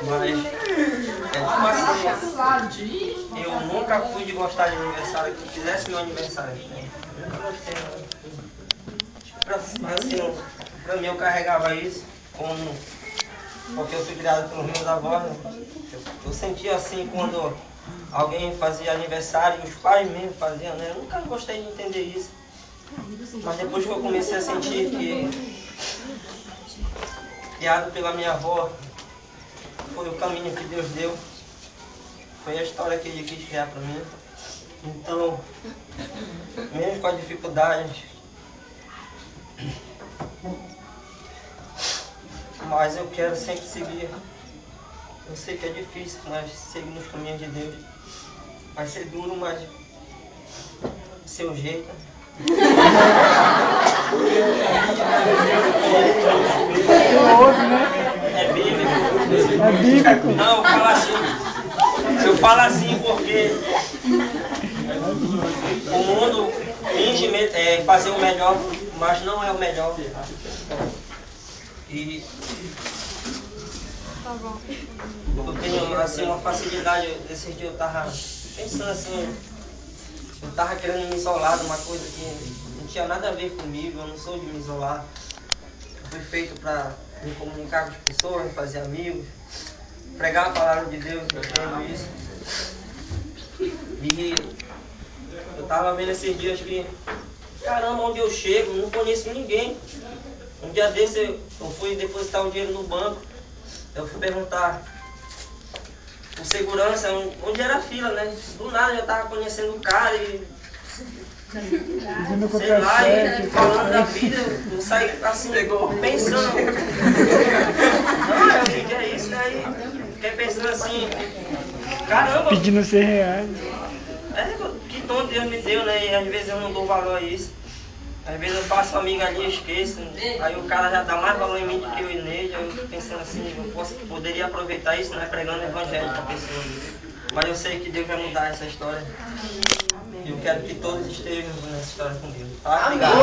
Mas tipo assim, eu nunca fui de gostar de aniversário, que fizesse meu aniversário. Né? Nunca gostei, assim, pra mim eu carregava isso como, porque eu fui criado pelos meus avós. Né? Eu sentia assim quando alguém fazia aniversário e os pais mesmo faziam, né? Eu nunca gostei de entender isso. Mas depois que eu comecei a sentir que, criado pela minha avó, foi o caminho que Deus deu, foi a história que Ele quis criar para mim. Então, mesmo com as dificuldades, mas eu quero sempre seguir. Eu sei que é difícil, mas seguir nos caminhos de Deus. Vai ser duro, mas do seu jeito. É bíblico. É bíblico. Não, eu falo assim porque o mundo finge fazer o melhor, mas não é o melhor. E eu tenho assim uma facilidade. Esses dias eu estava pensando assim, eu estava querendo me isolar de uma coisa que não tinha nada a ver comigo. Eu não sou de me isolar. Eu fui feito para me comunicar com as pessoas, fazer amigos, pregar a palavra de Deus, eu entendo isso. E eu estava vendo esses dias que, caramba, onde eu chego, não conheço ninguém. Um dia desse eu fui depositar o dinheiro no banco, eu fui perguntar o segurança onde era a fila, né? Do nada eu estava conhecendo o cara e sei lá, e falando da vida, eu saí assim, pensando. Não, eu pedi é isso, né? E fiquei pensando assim, caramba. Pedindo R$100. Que dom Deus me deu, né? E às vezes eu não dou valor a isso. Às vezes eu faço um amigo ali e esqueço. Aí o cara já dá mais valor em mim do que eu nele. Eu fico pensando assim, poderia aproveitar isso, né? Pregando o evangelho para a pessoa. Mas eu sei que Deus vai mudar essa história. E eu quero que todos estejam nessa história com Deus. Tá? Obrigado.